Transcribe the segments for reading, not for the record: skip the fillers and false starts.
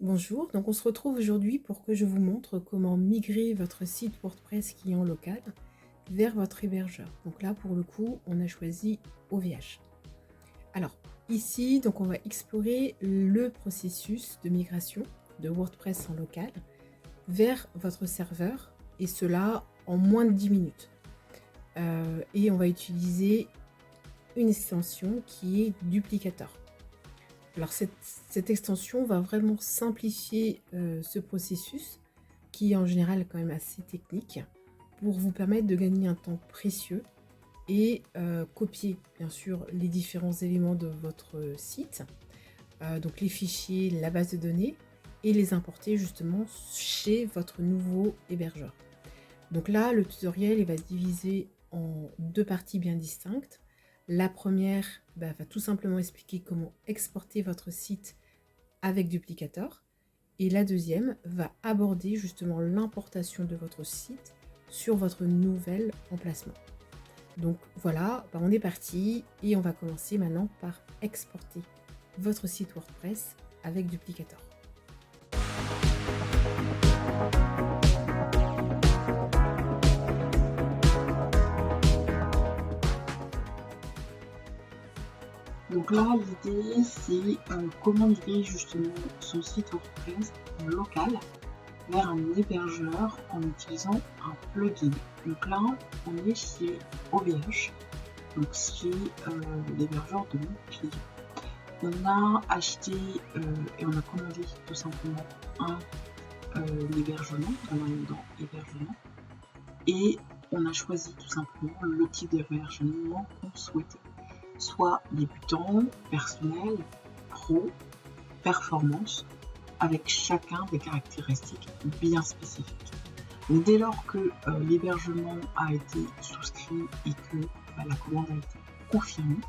Bonjour, donc on se retrouve aujourd'hui pour que je vous montre comment migrer votre site WordPress client local vers votre hébergeur. Donc là, pour le coup, on a choisi OVH. Alors, ici, donc on va explorer le processus de migration de WordPress en local vers votre serveur, et cela en moins de 10 minutes. Et on va utiliser une extension qui est Duplicator. Alors cette extension va vraiment simplifier ce processus qui est en général quand même assez technique pour vous permettre de gagner un temps précieux et copier bien sûr les différents éléments de votre site, donc les fichiers, la base de données, et les importer justement chez votre nouveau hébergeur. Donc là, le tutoriel il va se diviser en deux parties bien distinctes. La première va tout simplement expliquer comment exporter votre site avec Duplicator. Et la deuxième va aborder justement l'importation de votre site sur votre nouvel emplacement. Donc voilà, on est parti et on va commencer maintenant par exporter votre site WordPress avec Duplicator. Donc là, l'idée, c'est comment migrer justement son site WordPress local vers un hébergeur en utilisant un plugin. Donc là, on est chez OVH, donc chez l'hébergeur de mon client. On a acheté et on a commandé tout simplement un hébergement, dans hébergement, et on a choisi tout simplement le type d'hébergement qu'on souhaitait. Soit débutant, personnel, pro, performance, avec chacun des caractéristiques bien spécifiques. Donc, dès lors que l'hébergement a été souscrit et que la commande a été confirmée,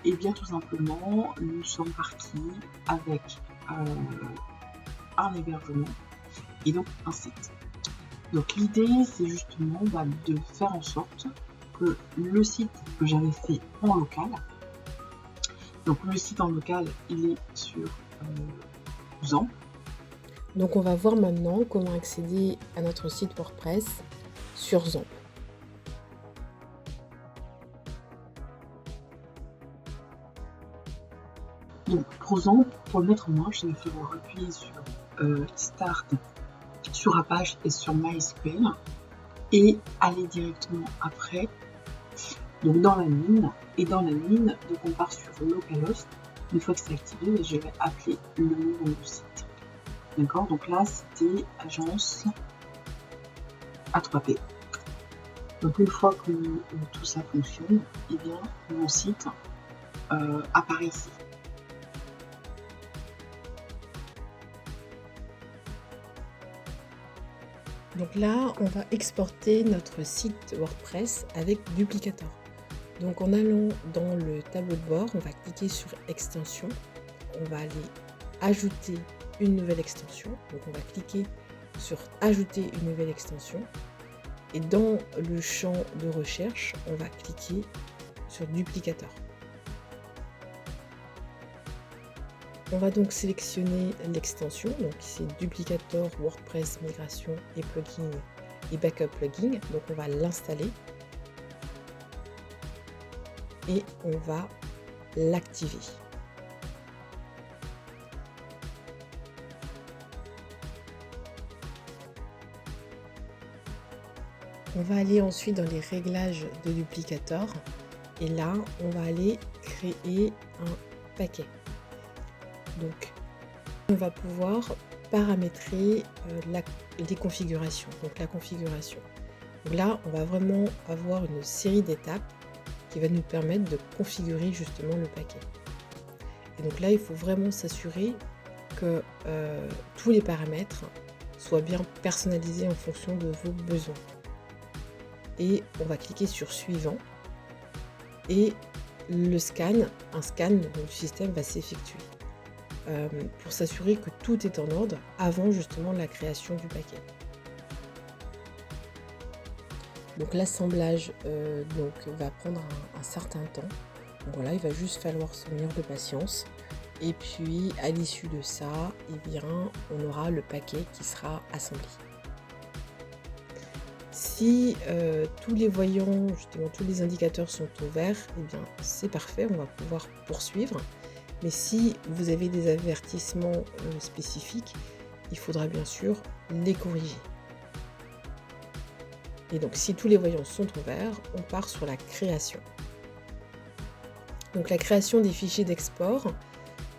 et bien tout simplement, nous sommes partis avec un hébergement et donc un site. Donc l'idée, c'est justement de faire en sorte que le site que j'avais fait en local, donc le site en local, il est sur Xampp. Donc on va voir maintenant comment accéder à notre site WordPress sur Xampp. Donc pour Xampp, pour le mettre en marche, il va falloir appuyer sur Start sur Apache et sur MySQL et aller directement après donc dans la mine, et dans la mine, donc on part sur localhost. Une fois que c'est activé, je vais appeler le nom du site. D'accord, donc là c'était agence A3P. Donc une fois que tout ça fonctionne, et bien mon site apparaît ici. Donc là, on va exporter notre site WordPress avec Duplicator. Donc en allant dans le tableau de bord, on va cliquer sur extension. On va aller ajouter une nouvelle extension. Donc on va cliquer sur ajouter une nouvelle extension. Et dans le champ de recherche, on va cliquer sur Duplicator. On va donc sélectionner l'extension, donc c'est Duplicator WordPress Migration et Plugin et Backup Plugin. Donc on va l'installer et on va l'activer. On va aller ensuite dans les réglages de Duplicator et là on va aller créer un paquet. Donc on va pouvoir paramétrer les configurations, donc la configuration. Donc là on va vraiment avoir une série d'étapes qui va nous permettre de configurer justement le paquet. Et donc là il faut vraiment s'assurer que tous les paramètres soient bien personnalisés en fonction de vos besoins. Et on va cliquer sur suivant et un scan du système va s'effectuer pour s'assurer que tout est en ordre avant justement la création du paquet. Donc l'assemblage va prendre un certain temps. Donc voilà, il va juste falloir se munir de patience Et puis à l'issue de ça, eh bien, on aura le paquet qui sera assemblé. Si tous les voyants, justement tous les indicateurs sont au vert, eh bien c'est parfait, on va pouvoir poursuivre. Mais si vous avez des avertissements spécifiques, il faudra bien sûr les corriger. Et donc si tous les voyants sont au vert, on part sur la création. Donc la création des fichiers d'export,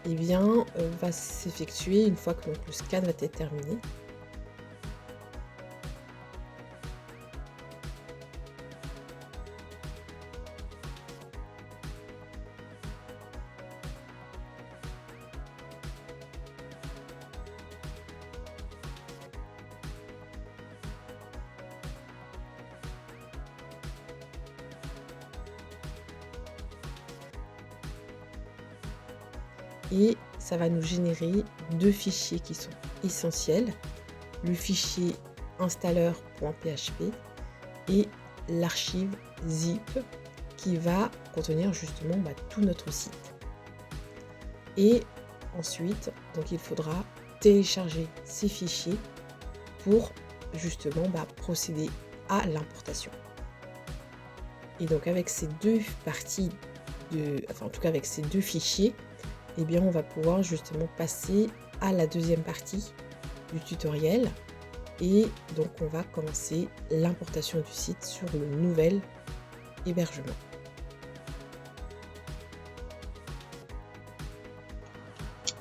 eh bien, va s'effectuer une fois que le scan va être terminé. Et ça va nous générer deux fichiers qui sont essentiels, le fichier installeur.php et l'archive zip qui va contenir justement tout notre site. Et ensuite, donc il faudra télécharger ces fichiers pour justement procéder à l'importation. Et donc avec ces deux parties, en tout cas avec ces deux fichiers, eh bien on va pouvoir justement passer à la deuxième partie du tutoriel et donc on va commencer l'importation du site sur le nouvel hébergement.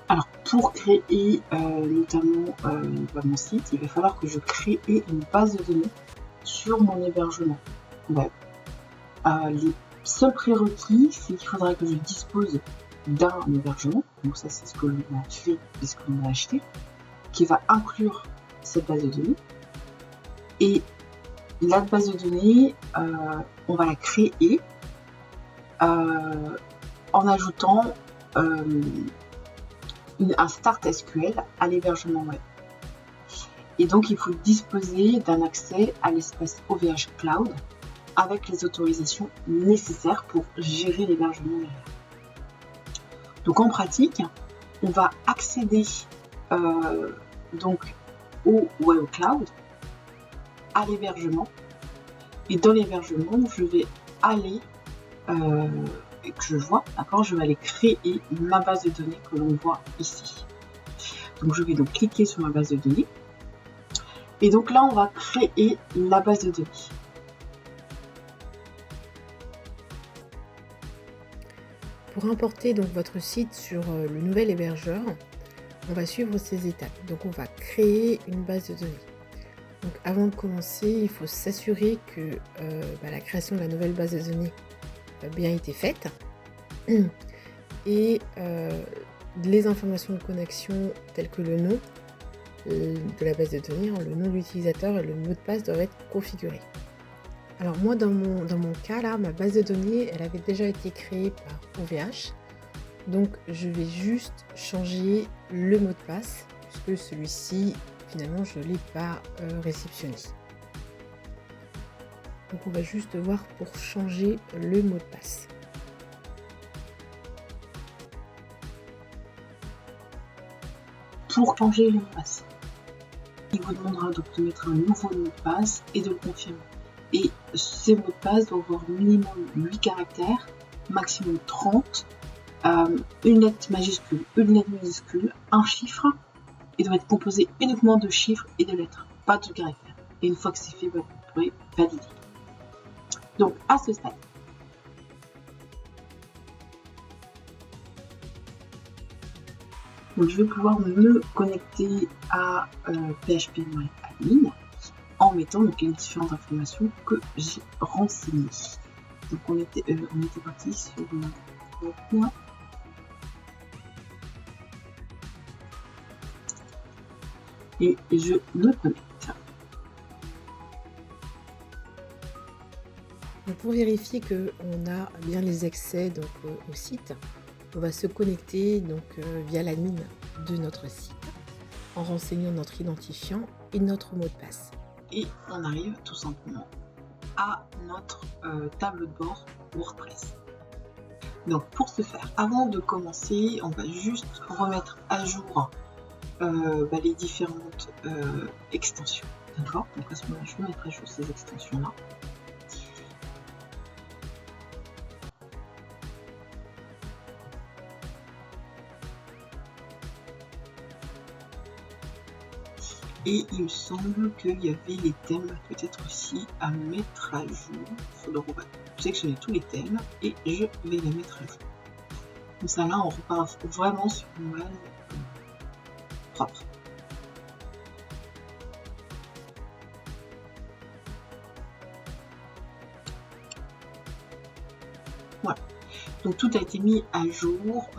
Alors pour créer notamment mon site, il va falloir que je crée une base de données sur mon hébergement web. Les seuls prérequis, c'est qu'il faudra que je dispose d'un hébergement, donc ça c'est ce que l'on a fait et ce que l'on a acheté, qui va inclure cette base de données. Et la base de données, on va la créer en ajoutant un start SQL à l'hébergement web. Et donc il faut disposer d'un accès à l'espace OVH Cloud avec les autorisations nécessaires pour gérer l'hébergement derrière. Donc en pratique, on va accéder donc au Web Cloud, à l'hébergement, et dans l'hébergement, je vais aller et que je vois, d'accord, je vais aller créer ma base de données que l'on voit ici. Donc je vais donc cliquer sur ma base de données, et donc là on va créer la base de données. Pour importer donc votre site sur le nouvel hébergeur, on va suivre ces étapes. Donc on va créer une base de données. Donc avant de commencer, il faut s'assurer que la création de la nouvelle base de données a bien été faite. Et les informations de connexion telles que le nom de la base de données, le nom de l'utilisateur et le mot de passe doivent être configurés. Alors moi dans mon cas là, ma base de données elle avait déjà été créée par OVH, donc je vais juste changer le mot de passe puisque celui-ci finalement je ne l'ai pas réceptionné. Donc on va juste voir pour changer le mot de passe. Pour changer le mot de passe, il vous demandera donc de mettre un nouveau mot de passe et de le confirmer. Et ces mots de passe doivent avoir minimum 8 caractères, maximum 30, une lettre majuscule, une lettre minuscule, un chiffre, et doit être composé uniquement de chiffres et de lettres, pas de caractères. Et une fois que c'est fait, vous pourrez valider. Donc à ce stade, donc, je vais pouvoir me connecter à PHP-admin en mettant donc, les différentes informations que j'ai renseignées. Donc on était parti sur une et je me connecte. Donc pour vérifier qu'on a bien les accès donc, au site, on va se connecter donc, via l'admin de notre site en renseignant notre identifiant et notre mot de passe. Et on arrive tout simplement à notre tableau de bord WordPress. Donc pour ce faire, avant de commencer, on va juste remettre à jour les différentes extensions. D'accord? Donc à ce moment-là, je vais mettre à jour ces extensions-là. Et il me semble qu'il y avait les thèmes peut-être aussi à mettre à jour. Donc on va sélectionner tous les thèmes et je vais les mettre à jour. Comme ça là, on repart vraiment sur une base propre. Voilà. Donc tout a été mis à jour,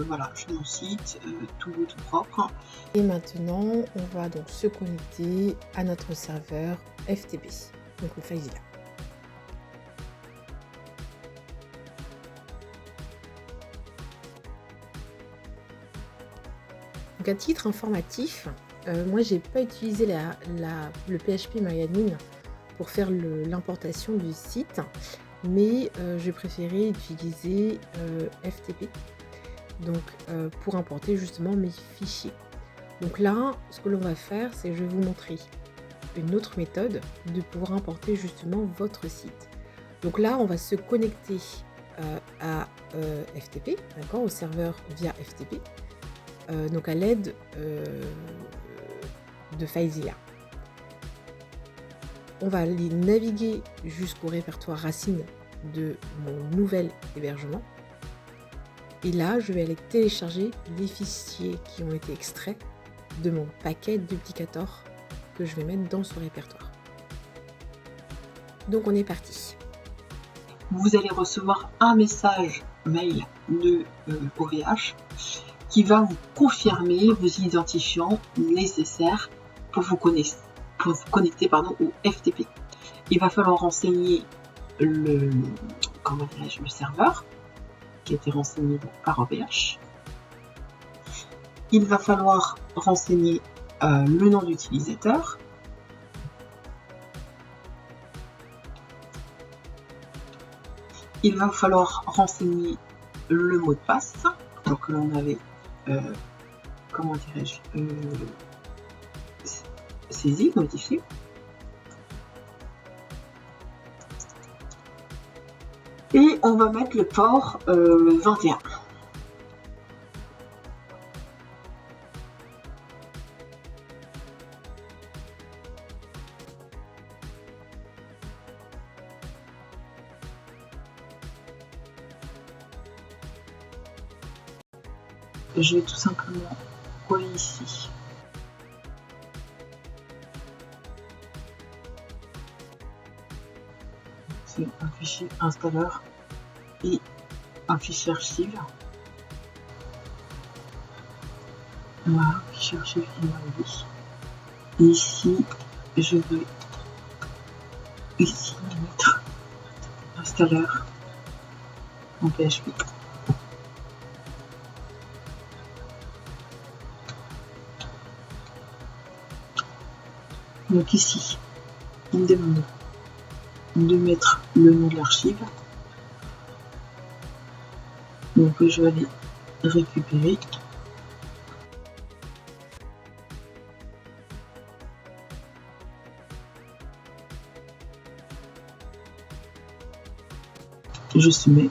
voilà, sur mon site, tout beau, tout propre. Et maintenant, on va donc se connecter à notre serveur FTP, donc le FileZilla. Donc à titre informatif, moi j'ai pas utilisé le PHP MyAdmin pour faire l'importation du site, mais j'ai préféré utiliser FTP donc, pour importer justement mes fichiers. Donc là, ce que l'on va faire, c'est que je vais vous montrer une autre méthode de pouvoir importer justement votre site. Donc là, on va se connecter à FTP, d'accord, au serveur via FTP, donc à l'aide de FileZilla. On va aller naviguer jusqu'au répertoire racine de mon nouvel hébergement. Et là, je vais aller télécharger les fichiers qui ont été extraits de mon paquet duplicator que je vais mettre dans ce répertoire. Donc on est parti. Vous allez recevoir un message mail de OVH qui va vous confirmer vos identifiants nécessaires pour vous connecter au FTP. Il va falloir renseigner le serveur qui a été renseigné par OVH. Il va falloir renseigner le nom d'utilisateur. Il va falloir renseigner le mot de passe. Donc là on avait saisi, modifié. Et on va mettre le port 21. Je vais tout simplement coller ici. C'est un fichier installeur et un fichier archive. Voilà, fichier archive qui m'a dit. Et ici, je vais mettre installeur en PHP. Donc ici, il me demande de mettre le nom de l'archive. Donc je vais aller récupérer. Je soumets.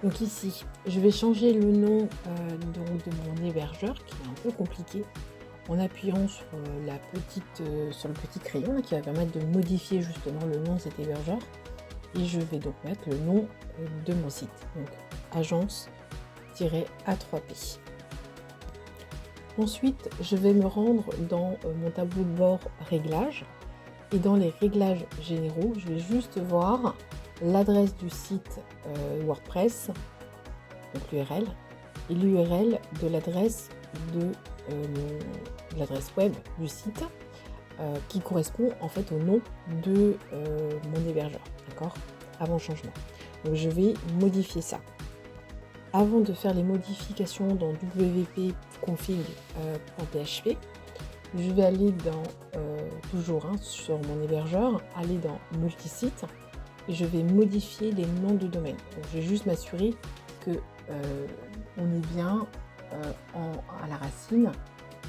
Donc ici, je vais changer le nom donc de mon hébergeur qui est un peu compliqué en appuyant sur, sur le petit crayon là, qui va permettre de modifier justement le nom de cet hébergeur. Et je vais donc mettre le nom de mon site, donc agence-a3p. Ensuite, je vais me rendre dans mon tableau de bord réglages. Et dans les réglages généraux, je vais juste voir l'adresse du site WordPress, donc l'URL, et l'URL de l'adresse web du site qui correspond en fait au nom de mon hébergeur, d'accord, avant changement. Donc je vais modifier ça. Avant de faire les modifications dans wp-config.php, je vais aller dans, toujours sur mon hébergeur, aller dans multisite et je vais modifier les noms de domaine. Donc je vais juste m'assurer que on est bien à la racine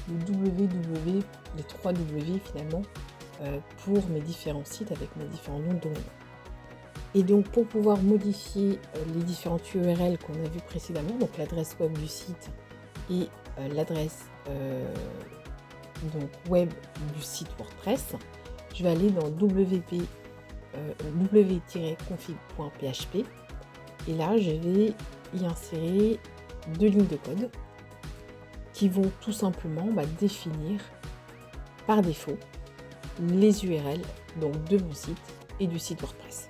le www, les 3 W finalement, pour mes différents sites avec mes différents noms de domaine. Et donc pour pouvoir modifier les différentes URL qu'on a vues précédemment, donc l'adresse web du site et l'adresse donc web du site WordPress, je vais aller dans w-config.php et là je vais y insérer 2 lignes de code qui vont tout simplement définir par défaut les URL donc de mon site et du site WordPress.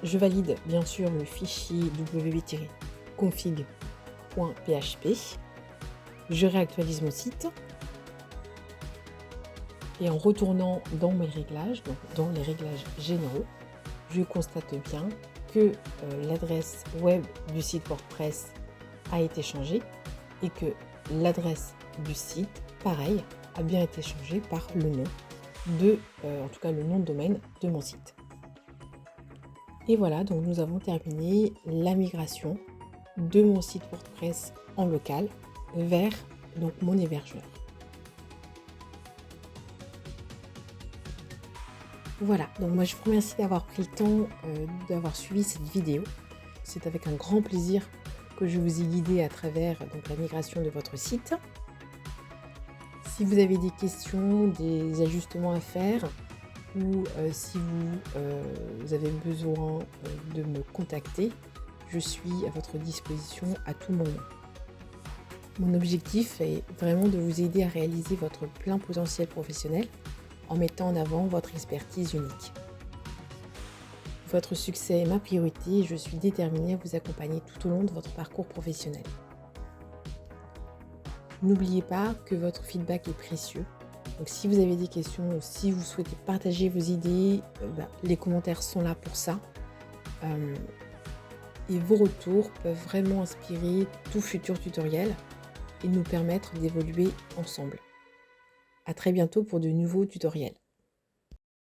Je valide bien sûr le fichier wp-config.php. Je réactualise mon site. Et en retournant dans mes réglages, donc dans les réglages généraux, je constate bien que l'adresse web du site WordPress a été changée et que l'adresse du site, pareil, a bien été changée par le nom en tout cas le nom de domaine de mon site. Et voilà, donc nous avons terminé la migration de mon site WordPress en local vers donc mon hébergeur. Voilà, donc moi je vous remercie d'avoir pris le temps d'avoir suivi cette vidéo. C'est avec un grand plaisir que je vous ai guidé à travers donc, la migration de votre site. Si vous avez des questions, des ajustements à faire, ou si vous avez besoin de me contacter, je suis à votre disposition à tout moment. Mon objectif est vraiment de vous aider à réaliser votre plein potentiel professionnel en mettant en avant votre expertise unique. Votre succès est ma priorité et je suis déterminée à vous accompagner tout au long de votre parcours professionnel. N'oubliez pas que votre feedback est précieux. Donc si vous avez des questions ou si vous souhaitez partager vos idées, les commentaires sont là pour ça. Et vos retours peuvent vraiment inspirer tout futur tutoriel et nous permettre d'évoluer ensemble. À très bientôt pour de nouveaux tutoriels.